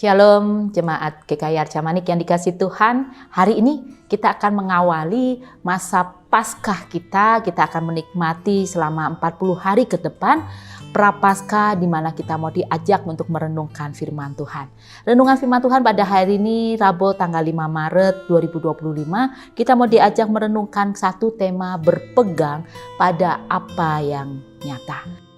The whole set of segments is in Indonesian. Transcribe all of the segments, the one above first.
Shalom jemaat GKI Arca Manik yang dikasihi Tuhan. Hari ini kita akan mengawali masa Paskah kita. Kita akan menikmati selama 40 hari ke depan Prapaskah, di mana kita mau diajak untuk merenungkan firman Tuhan. Renungan firman Tuhan pada hari ini Rabu tanggal 5 Maret 2025, kita mau diajak merenungkan satu tema, berpegang pada apa yang nyata.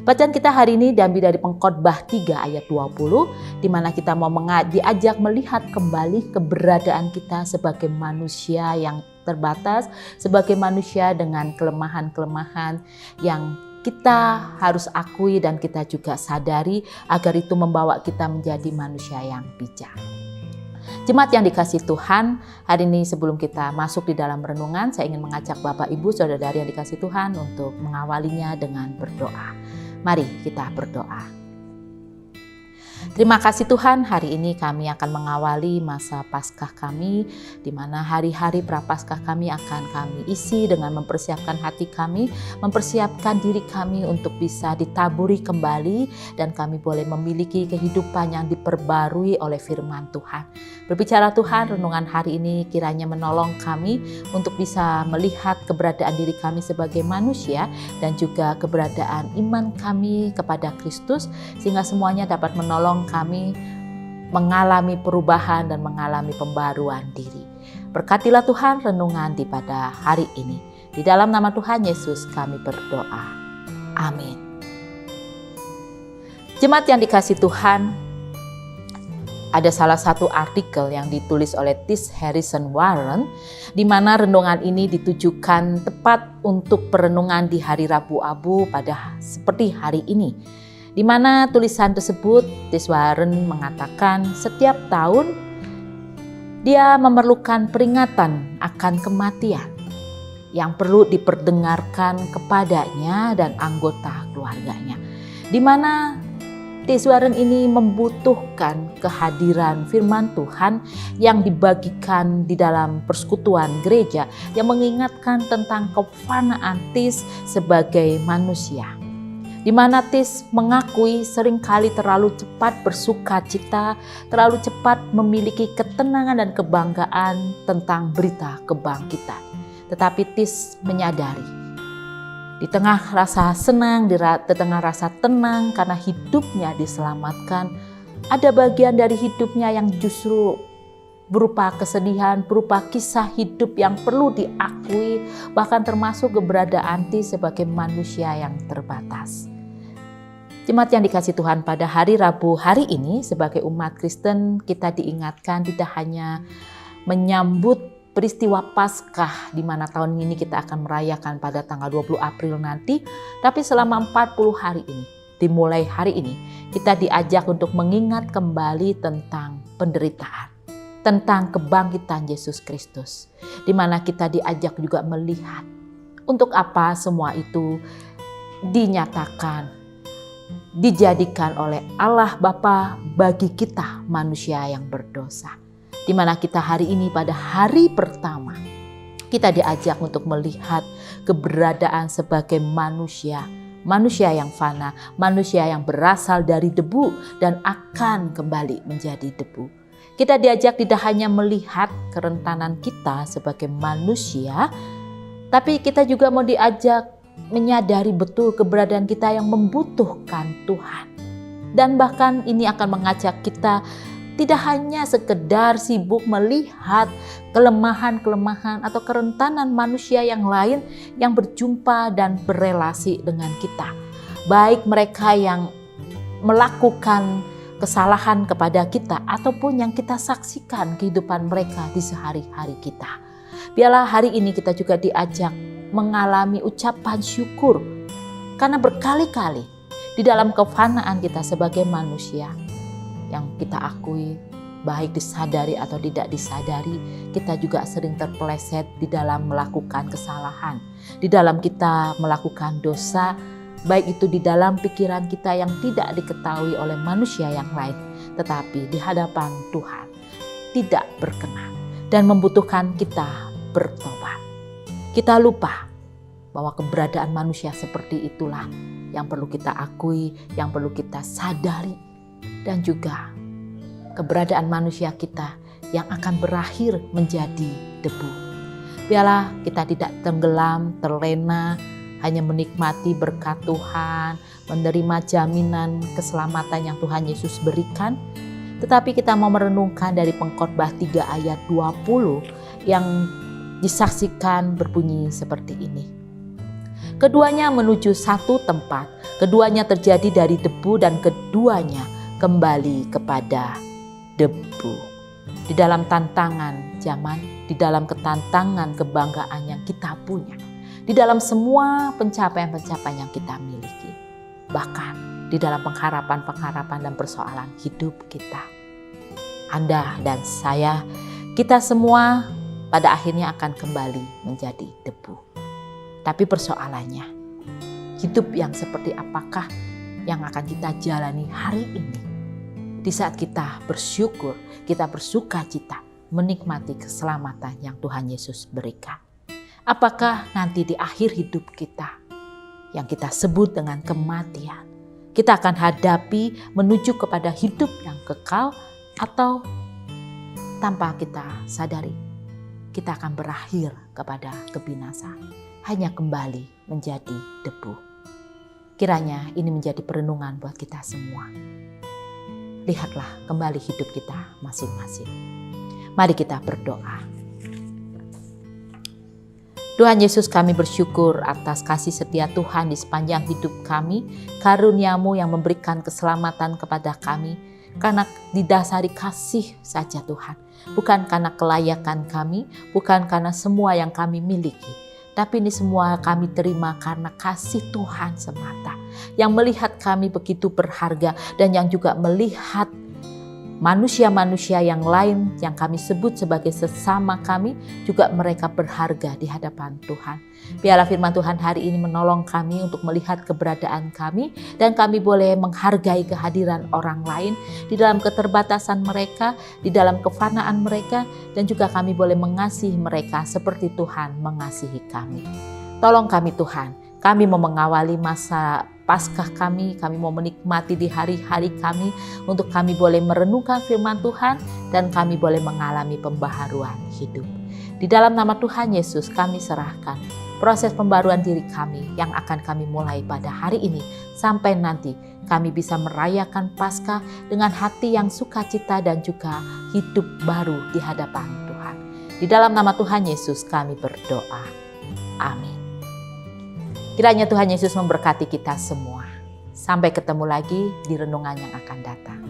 Bacaan kita hari ini diambil dari Pengkhotbah 3 ayat 20, di mana kita mau diajak melihat kembali keberadaan kita sebagai manusia yang terbatas, sebagai manusia dengan kelemahan-kelemahan yang kita harus akui dan kita juga sadari, agar itu membawa kita menjadi manusia yang bijak. Jemaat yang dikasihi Tuhan, hari ini sebelum kita masuk di dalam renungan, saya ingin mengajak Bapak Ibu Saudara-saudari yang dikasihi Tuhan untuk mengawalinya dengan berdoa. Mari kita berdoa. Terima kasih Tuhan, hari ini kami akan mengawali masa Paskah kami, di mana hari-hari Prapaskah kami akan kami isi dengan mempersiapkan hati kami, mempersiapkan diri kami untuk bisa ditaburi kembali, dan kami boleh memiliki kehidupan yang diperbarui oleh firman Tuhan. Berbicara Tuhan, renungan hari ini kiranya menolong kami untuk bisa melihat keberadaan diri kami sebagai manusia dan juga keberadaan iman kami kepada Kristus, sehingga semuanya dapat menolong kami mengalami perubahan dan mengalami pembaruan diri. Berkatilah Tuhan renungan di pada hari ini. Di dalam nama Tuhan Yesus kami berdoa. Amin. Jemaat yang dikasihi Tuhan, ada salah satu artikel yang ditulis oleh T. Harrison Warren, di mana renungan ini ditujukan tepat untuk perenungan di hari Rabu Abu pada seperti hari ini. Di mana tulisan tersebut, T. Warren mengatakan setiap tahun dia memerlukan peringatan akan kematian yang perlu diperdengarkan kepadanya dan anggota keluarganya. Di mana T. Warren ini membutuhkan kehadiran firman Tuhan yang dibagikan di dalam persekutuan gereja yang mengingatkan tentang kefanaan Tis sebagai manusia. Di mana Tis mengakui seringkali terlalu cepat bersuka cita, terlalu cepat memiliki ketenangan dan kebanggaan tentang berita kebangkitan. Tetapi Tis menyadari, di tengah rasa senang, di tengah rasa tenang karena hidupnya diselamatkan, ada bagian dari hidupnya yang justru berupa kesedihan, berupa kisah hidup yang perlu diakui, bahkan termasuk keberadaan Tis sebagai manusia yang terbatas. Jemaat yang dikasihi Tuhan, pada hari Rabu hari ini sebagai umat Kristen kita diingatkan tidak hanya menyambut peristiwa Paskah di mana tahun ini kita akan merayakan pada tanggal 20 April nanti, tapi selama 40 hari ini, dimulai hari ini, kita diajak untuk mengingat kembali tentang penderitaan, tentang kebangkitan Yesus Kristus, di mana kita diajak juga melihat untuk apa semua itu dinyatakan, dijadikan oleh Allah Bapa bagi kita manusia yang berdosa. Di mana kita hari ini pada hari pertama kita diajak untuk melihat keberadaan sebagai manusia, manusia yang fana, manusia yang berasal dari debu dan akan kembali menjadi debu. Kita diajak tidak hanya melihat kerentanan kita sebagai manusia, tapi kita juga mau diajak menyadari betul keberadaan kita yang membutuhkan Tuhan. Dan bahkan ini akan mengajak kita tidak hanya sekedar sibuk melihat kelemahan-kelemahan atau kerentanan manusia yang lain yang berjumpa dan berelasi dengan kita. Baik mereka yang melakukan kesalahan kepada kita ataupun yang kita saksikan kehidupan mereka di sehari-hari kita. Biarlah hari ini kita juga diajak mengalami ucapan syukur karena berkali-kali di dalam kefanaan kita sebagai manusia yang kita akui, baik disadari atau tidak disadari, kita juga sering terpeleset di dalam melakukan kesalahan, di dalam kita melakukan dosa, baik itu di dalam pikiran kita yang tidak diketahui oleh manusia yang lain, tetapi di hadapan Tuhan tidak berkenan dan membutuhkan kita bertobat. Kita lupa bahwa keberadaan manusia seperti itulah yang perlu kita akui, yang perlu kita sadari, dan juga keberadaan manusia kita yang akan berakhir menjadi debu. Biarlah kita tidak tenggelam, terlena, hanya menikmati berkat Tuhan, menerima jaminan keselamatan yang Tuhan Yesus berikan. Tetapi kita mau merenungkan dari Pengkhotbah 3 ayat 20 yang disaksikan berbunyi seperti ini. Keduanya menuju satu tempat, keduanya terjadi dari debu dan keduanya kembali kepada debu. Di dalam tantangan zaman, di dalam ketantangan kebanggaan yang kita punya, di dalam semua pencapaian-pencapaian yang kita miliki, bahkan di dalam pengharapan-pengharapan dan persoalan hidup kita. Anda dan saya, kita semua pada akhirnya akan kembali menjadi debu. Tapi persoalannya, hidup yang seperti apakah yang akan kita jalani hari ini? Di saat kita bersyukur, kita bersukacita menikmati keselamatan yang Tuhan Yesus berikan. Apakah nanti di akhir hidup kita, yang kita sebut dengan kematian, kita akan hadapi menuju kepada hidup yang kekal, atau tanpa kita sadari, kita akan berakhir kepada kebinasaan, hanya kembali menjadi debu. Kiranya ini menjadi perenungan buat kita semua. Lihatlah kembali hidup kita masing-masing. Mari kita berdoa. Tuhan Yesus, kami bersyukur atas kasih setia Tuhan di sepanjang hidup kami, karunia-Mu yang memberikan keselamatan kepada kami, karena didasari kasih saja Tuhan. Bukan karena kelayakan kami, bukan karena semua yang kami miliki, tapi ini semua kami terima karena kasih Tuhan semata, yang melihat kami begitu berharga dan yang juga melihat manusia-manusia yang lain yang kami sebut sebagai sesama kami, juga mereka berharga di hadapan Tuhan. Biarlah firman Tuhan hari ini menolong kami untuk melihat keberadaan kami, dan kami boleh menghargai kehadiran orang lain di dalam keterbatasan mereka, di dalam kefanaan mereka, dan juga kami boleh mengasihi mereka seperti Tuhan mengasihi kami. Tolong kami Tuhan, kami mau mengawali masa Paskah kami mau menikmati di hari-hari kami untuk kami boleh merenungkan firman Tuhan dan kami boleh mengalami pembaharuan hidup. Di dalam nama Tuhan Yesus kami serahkan proses pembaruan diri kami yang akan kami mulai pada hari ini sampai nanti kami bisa merayakan Paskah dengan hati yang sukacita dan juga hidup baru di hadapan Tuhan. Di dalam nama Tuhan Yesus kami berdoa. Amin. Kiranya Tuhan Yesus memberkati kita semua. Sampai ketemu lagi di renungan yang akan datang.